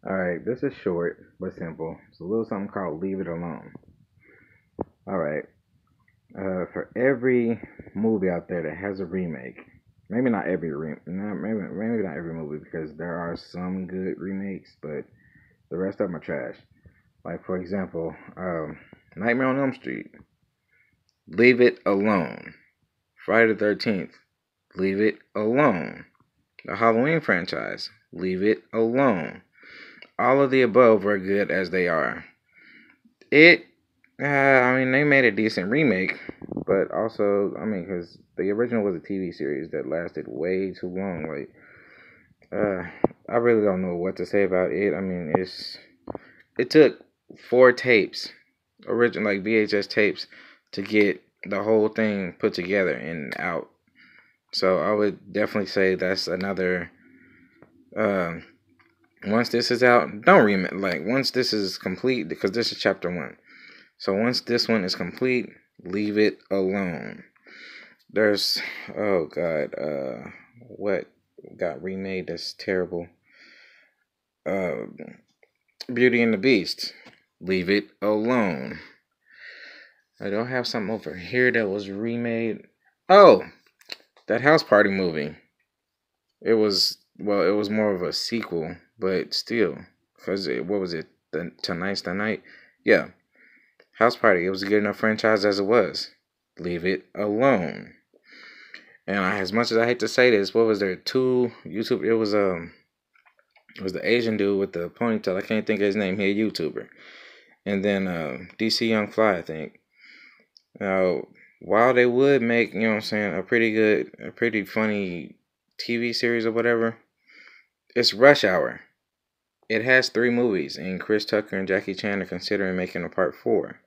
Alright, this is short but simple. It's a little something called Leave It Alone. Alright, for every movie out there that has a remake, maybe not every maybe not every movie because there are some good remakes, but the rest of them are trash. Like for example, Nightmare on Elm Street, Leave It Alone. Friday the 13th, Leave It Alone. The Halloween franchise, Leave It Alone. All of the above are good as they are. It, I mean, they made a decent remake, but also, I mean, because the original was a TV series that lasted way too long. Like, uh, I really don't know what to say about it. I mean, it took four tapes, original like VHS tapes, to get the whole thing put together and out. So I would definitely say that's another. Uh, Once this is out, don't remake. Like once this is complete, because this is chapter one. So once this one is complete, leave it alone. There's oh god, what got remade that's terrible? Uh, Beauty and the Beast. Leave it alone. I don't have something over here that was remade. Oh, that House Party movie. It was it was more of a sequel, but still, because what was it? Tonight's the night. Yeah, House Party. It was a good enough franchise as it was. Leave it alone. And as much as I hate to say this, what was there? Two YouTube. It was the Asian dude with the ponytail. I can't think of his name. He a YouTuber. And then DC Young Fly, I think. Now, while they would make, you know what I'm saying, a pretty funny TV series or whatever, it's Rush Hour. It has three movies, and Chris Tucker and Jackie Chan are considering making a part four.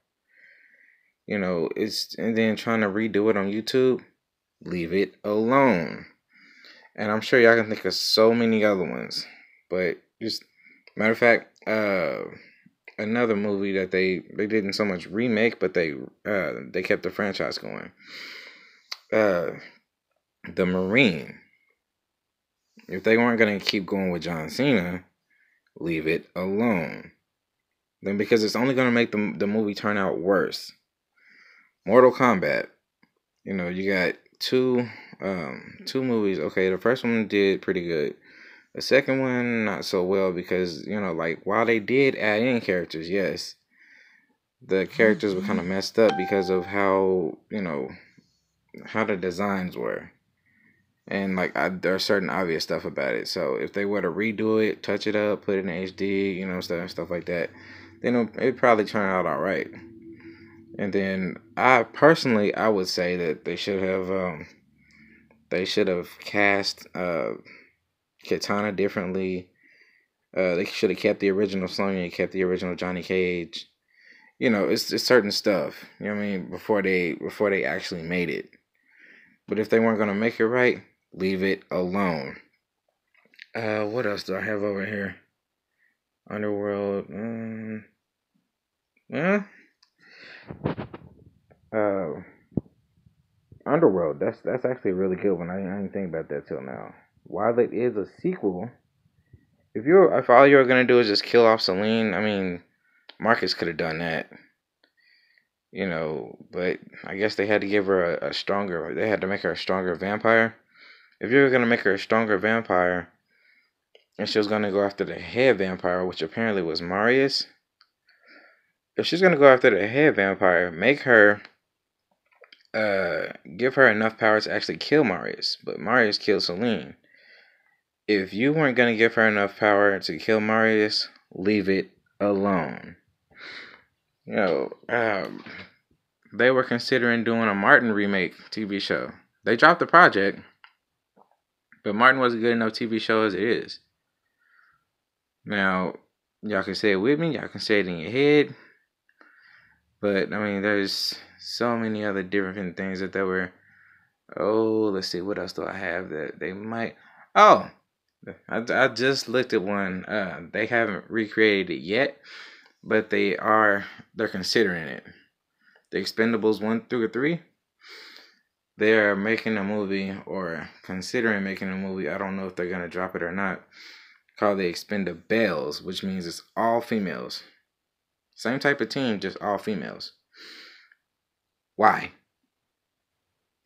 You know, it's and then trying to redo it on YouTube. Leave it alone. And I'm sure y'all can think of so many other ones. But just matter of fact, another movie that they didn't so much remake, but they kept the franchise going. Uh, the Marine. If they weren't gonna keep going with John Cena, leave it alone. Then because it's only gonna make the movie turn out worse. Mortal Kombat. You know, you got two movies. Okay, the first one did pretty good. The second one not so well because, you know, like while they did add in characters, yes, the characters were kind of messed up because of how, you know, how the designs were. And like there's certain obvious stuff about it. So if they were to redo it, touch it up, put it in HD, you know, stuff like that, then it probably turn out all right. And then I would say that they should have cast Katana differently. They should have kept the original Sonya, kept the original Johnny Cage. You know, it's certain stuff. You know what I mean? Before they actually made it. But if they weren't gonna make it right, leave it alone. What else do I have over here? Underworld. Yeah. Uh, Underworld. That's actually a really good one. I didn't think about that till now. While it is a sequel, if all you're gonna do is just kill off Celine, I mean, Marcus could have done that. You know, but I guess they had to give her a stronger. They had to make her a stronger vampire. If you were gonna make her a stronger vampire, and she was gonna go after the head vampire, which apparently was Marius. If she's gonna go after the head vampire, make her give her enough power to actually kill Marius. But Marius killed Celine. If you weren't gonna give her enough power to kill Marius, leave it alone. You know, they were considering doing a Martin remake TV show. They dropped the project, but Martin was a good enough TV show as it is. Now, y'all can say it with me, y'all can say it in your head, but I mean, there's so many other different things that they were. Oh, let's see, what else do I have that they might. Oh, I just looked at one. They haven't recreated it yet, but they're considering it. The Expendables 1 through 3. They're making a movie or considering making a movie. I don't know if they're gonna drop it or not. called the Expendables, which means it's all females. Same type of team, just all females. Why?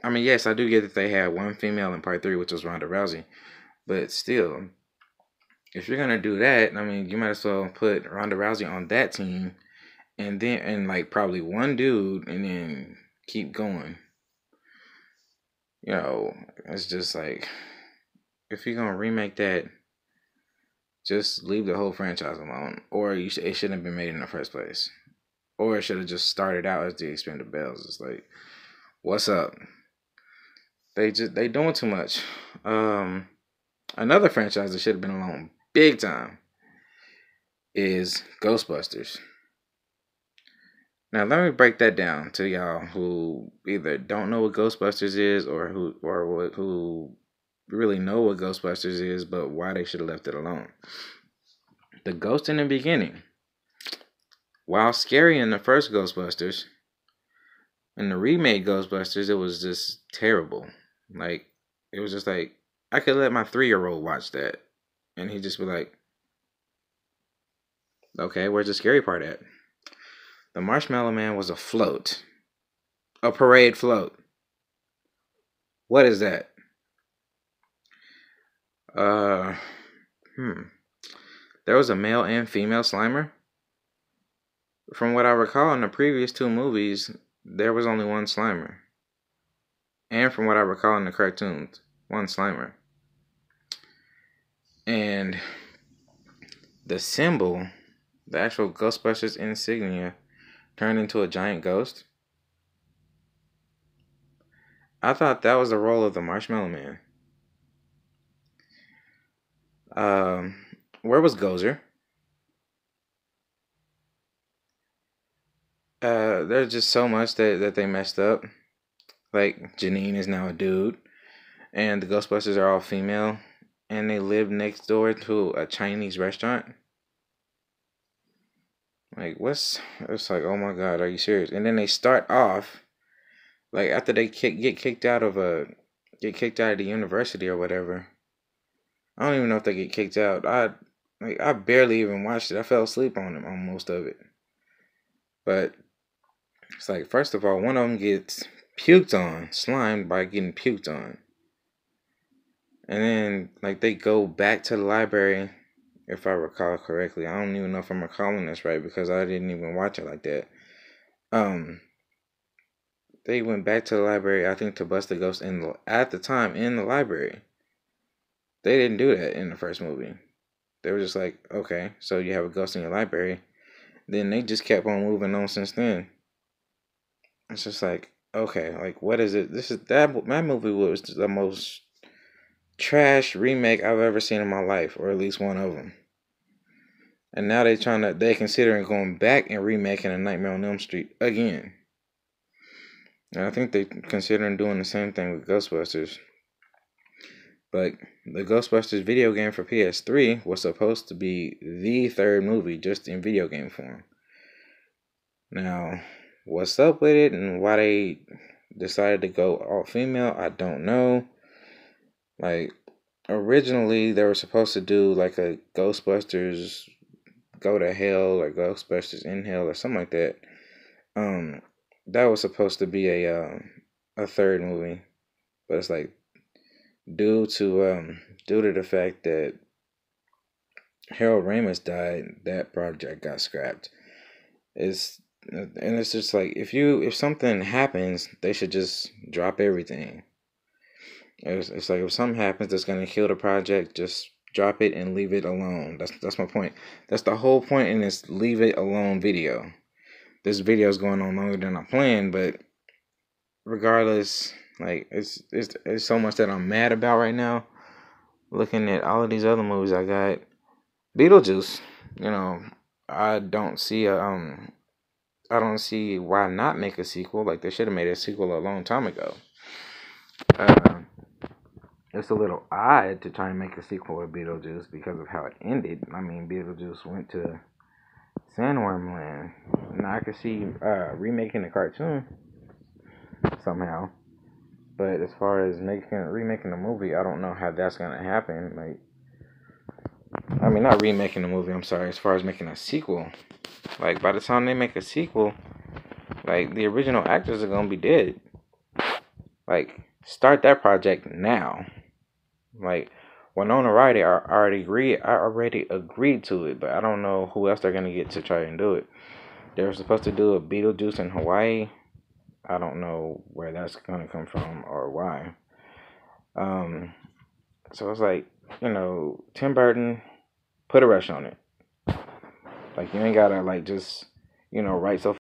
I mean, yes, I do get that they had one female in part 3, which was Ronda Rousey. But still, if you're gonna do that, I mean, you might as well put Ronda Rousey on that team, and like probably one dude, and then keep going. It's just like, if you're gonna remake that, just leave the whole franchise alone, or it shouldn't have been made in the first place, or it should have just started out as the Expendables. It's like, what's up? They doing too much. Another franchise that should have been alone big time is Ghostbusters. Now let me break that down to y'all who either don't know what Ghostbusters is, or who really know what Ghostbusters is, but why they should have left it alone. The ghost in the beginning, while scary in the first Ghostbusters, in the remake Ghostbusters, it was just terrible. Like, it was just like, I could let my 3-year-old watch that, and he'd just be like, okay, where's the scary part at? The Marshmallow Man was a float. A parade float. What is that? Uh, There was a male and female Slimer. From what I recall in the previous 2 movies, there was only one Slimer. And from what I recall in the cartoons, one Slimer. And the symbol, the actual Ghostbusters insignia, turned into a giant ghost. I thought that was the role of the Marshmallow Man. Where was Gozer? There's just so much that they messed up. Like, Janine is now a dude, and the Ghostbusters are all female, and they live next door to a Chinese restaurant. Like, it's like, oh my god, are you serious? And then they start off, like, after they get kicked out of the university or whatever. I don't even know if they get kicked out. I barely even watched it. I fell asleep on most of it. But it's like, first of all, one of them gets puked on, slimed by getting puked on. And then, like, they go back to the library, if I recall correctly. I don't even know if I'm recalling this right, because I didn't even watch it like that. They went back to the library, I think, to bust the ghost at the time in the library. They didn't do that in the first movie. They were just like, okay, so you have a ghost in your library. Then they just kept on moving on since then. It's just like, okay, like, what is it? That movie was the most trash remake I've ever seen in my life, or at least one of them. And now they considering going back and remaking A Nightmare on Elm Street again. And I think they considering doing the same thing with Ghostbusters. But the Ghostbusters video game for PS3 was supposed to be the 3rd movie, just in video game form. Now, what's up with it and why they decided to go all female, I don't know. Like, originally they were supposed to do like a Ghostbusters Go to Hell or Ghostbusters in Hell or something like that. That was supposed to be a 3rd movie, but it's like, due to the fact that Harold Ramis died, that project got scrapped. It's just like, if something happens, they should just drop everything. It's like, if something happens that's gonna kill the project, just drop it and leave it alone. That's my point. That's the whole point in this leave it alone video. This video is going on longer than I planned, but regardless, like, it's so much that I'm mad about right now. Looking at all of these other movies I got, Beetlejuice. I don't see why not make a sequel. Like, they should have made a sequel a long time ago. It's a little odd to try and make a sequel of Beetlejuice because of how it ended. I mean, Beetlejuice went to Sandworm Land. Now I could see remaking the cartoon somehow, but as far as remaking the movie, I don't know how that's gonna happen. Like, I mean, not remaking the movie, I'm sorry, as far as making a sequel. Like, by the time they make a sequel, like, the original actors are gonna be dead. Like, start that project now. Like, Winona Ryder, I already agreed to it, but I don't know who else they're gonna get to try and do it. They were supposed to do a Beetlejuice in Hawaii. I don't know where that's gonna come from or why. Um, so it's like, Tim Burton, put a rush on it. Like, you ain't gotta like just, write so